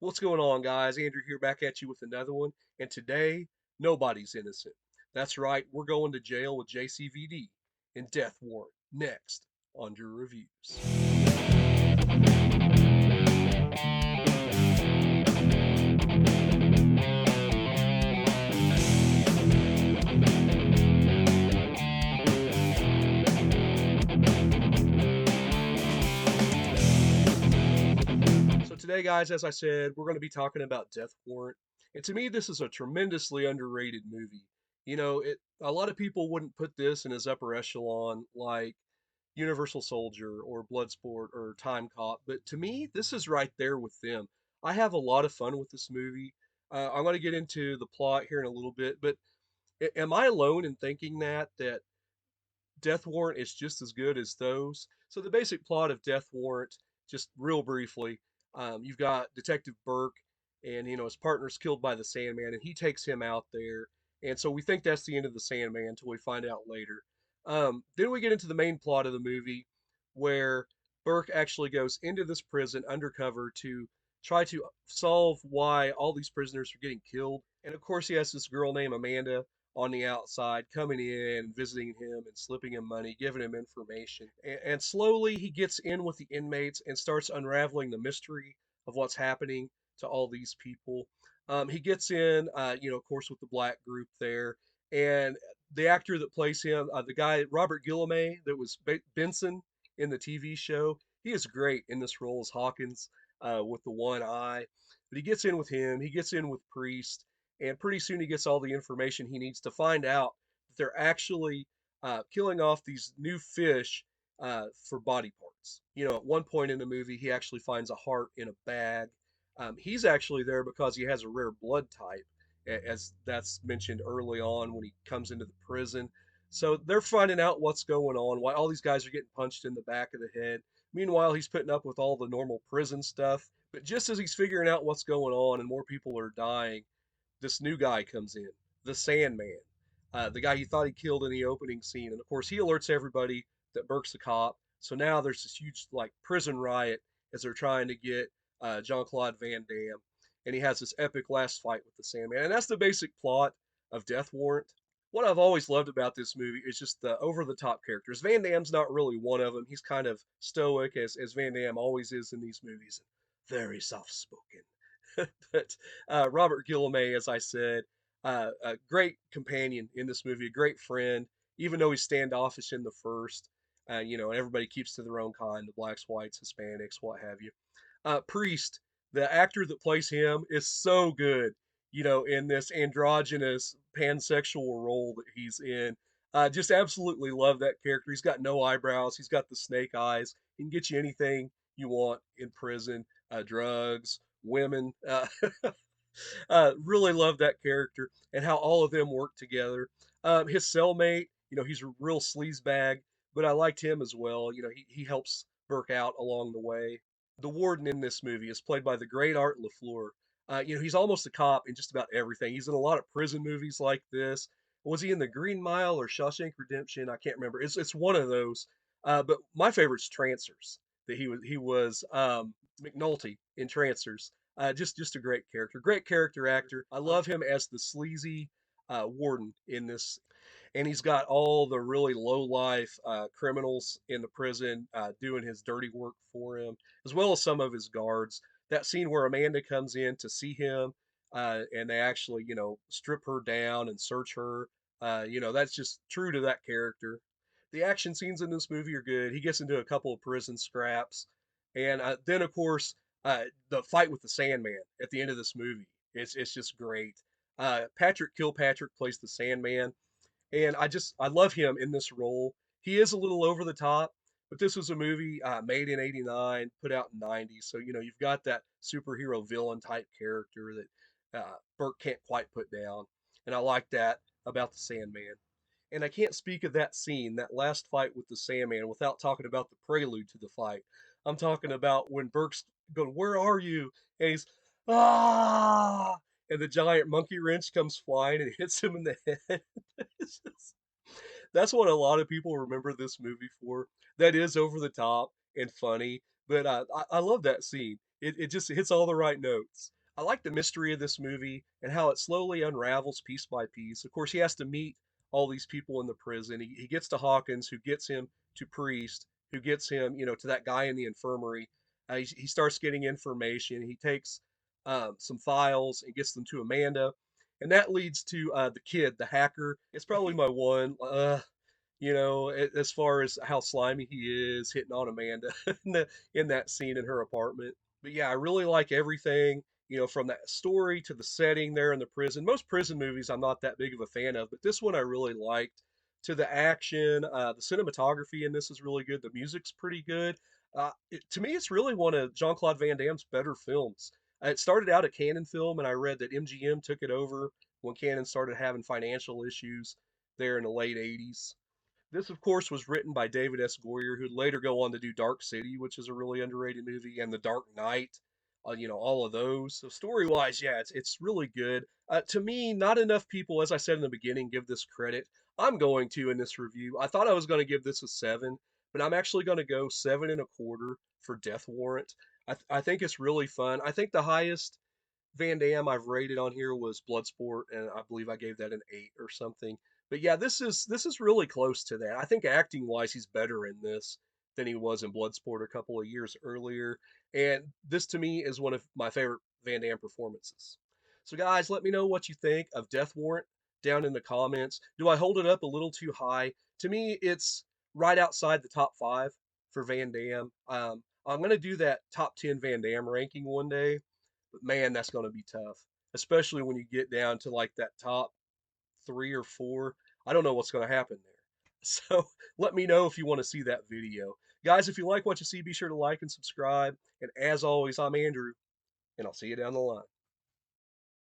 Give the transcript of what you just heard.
What's going on, guys? Andrew here back at you with another one. And today, nobody's innocent. That's right, we're going to jail with JCVD and Death Warrant next on your reviews. So today, guys, as I said, we're going to be talking about Death Warrant. And to me, this is a tremendously underrated movie. A lot of people wouldn't put this in his upper echelon like Universal Soldier or Bloodsport or Time Cop, but to me, this is right there with them. I have a lot of fun with this movie. I'm going to get into the plot here in a little bit, but am I alone in thinking that Death Warrant is just as good as those? So the basic plot of Death Warrant, just real briefly, you've got Detective Burke, and his partner's killed by the Sandman, and he takes him out there, and so we think that's the end of the Sandman until we find out later. Then we get into the main plot of the movie, where Burke actually goes into this prison undercover to try to solve why all these prisoners are getting killed. And of course, he has this girl named Amanda on the outside coming in, visiting him, and slipping him money, giving him information. And slowly he gets in with the inmates and starts unraveling the mystery of what's happening to all these people. He gets in, of course, with the black group there. And the actor that plays him, the guy, Robert Guillaume, that was Benson in the TV show, he is great in this role as Hawkins with the one eye. But he gets in with him, he gets in with Priest, and pretty soon he gets all the information he needs to find out that they're actually killing off these new fish for body parts. At one point in the movie, he actually finds a heart in a bag. He's actually there because he has a rare blood type, as that's mentioned early on when he comes into the prison. So they're finding out what's going on, why all these guys are getting punched in the back of the head. Meanwhile, he's putting up with all the normal prison stuff. But just as he's figuring out what's going on and more people are dying, this new guy comes in, the Sandman, the guy he thought he killed in the opening scene. And of course, he alerts everybody that Burke's a cop. So now there's this huge like prison riot as they're trying to get Jean-Claude Van Damme, and he has this epic last fight with the Sandman. And that's the basic plot of Death Warrant. What I've always loved about this movie is just the over-the-top characters. Van Damme's not really one of them. He's kind of stoic, as Van Damme always is in these movies, and very soft-spoken. But Robert Guillaume, as I said, a great companion in this movie, a great friend, even though he's standoffish in the first. Everybody keeps to their own kind, the blacks, whites, Hispanics, what have you. Priest, the actor that plays him, is so good, in this androgynous pansexual role that he's in. Just absolutely love that character. He's got no eyebrows. He's got the snake eyes. He can get you anything you want in prison, drugs, women. Really love that character and how all of them work together. His cellmate, he's a real sleazebag, but I liked him as well. He helps Burke out along the way. The warden in this movie is played by the great Art LaFleur. He's almost a cop in just about everything. He's in a lot of prison movies like this. Was he in The Green Mile or Shawshank Redemption? I can't remember. It's one of those. But my favorite's Trancers. That he was McNulty in Trancers. Just a great character actor. I love him as the sleazy warden in this, and he's got all the really low life criminals in the prison doing his dirty work for him, as well as some of his guards. That scene where Amanda comes in to see him, and they actually strip her down and search her. That's just true to that character. The action scenes in this movie are good. He gets into a couple of prison scraps, and then of course the fight with the Sandman at the end of this movie. It's just great. Patrick Kilpatrick plays the Sandman, and I love him in this role. He is a little over the top, but this was a movie made in '89, put out in '90s, so you've got that superhero villain type character that Burke can't quite put down, and I like that about the Sandman. And I can't speak of that scene, that last fight with the Sandman, without talking about the prelude to the fight. I'm talking about when Burke's going, "Where are you?" And he's, "Ah!" And the giant monkey wrench comes flying and hits him in the head. That's what a lot of people remember this movie for. That is over the top and funny, but I love that scene. It just hits all the right notes. I like the mystery of this movie and how it slowly unravels piece by piece. Of course, he has to meet all these people in the prison. He gets to Hawkins, who gets him to Priest, who gets him, to that guy in the infirmary. He starts getting information. He takes some files and gets them to Amanda. And that leads to the kid, the hacker. It's probably my one. As far as how slimy he is hitting on Amanda in that scene in her apartment. But yeah, I really like everything, from that story to the setting there in the prison. Most prison movies I'm not that big of a fan of, but this one I really liked. To the action, the cinematography in this is really good. The music's pretty good. To me, it's really one of Jean-Claude Van Damme's better films. It started out a Cannon film, and I read that MGM took it over when Cannon started having financial issues there in the late 80s. This, of course, was written by David S. Goyer, who'd later go on to do Dark City, which is a really underrated movie, and The Dark Knight. All of those. So story-wise, yeah, it's really good. To me, not enough people, as I said in the beginning, give this credit. I'm going to in this review. I thought I was going to give this a 7, but I'm actually going to go 7.25 for Death Warrant. I think it's really fun. I think the highest Van Damme I've rated on here was Bloodsport, and I believe I gave that an 8 or something. But yeah, this is really close to that. I think acting wise, he's better in this than he was in Bloodsport a couple of years earlier. And this to me is one of my favorite Van Damme performances. So guys, let me know what you think of Death Warrant down in the comments. Do I hold it up a little too high? To me, it's right outside the top 5 for Van Damme. I'm gonna do that top 10 Van Damme ranking one day, but man, that's going to be tough, especially when you get down to like that top 3 or 4. I don't know what's going to happen there. So let me know if you want to see that video. Guys, if you like what you see, be sure to like and subscribe. And as always, I'm Andrew, and I'll see you down the line.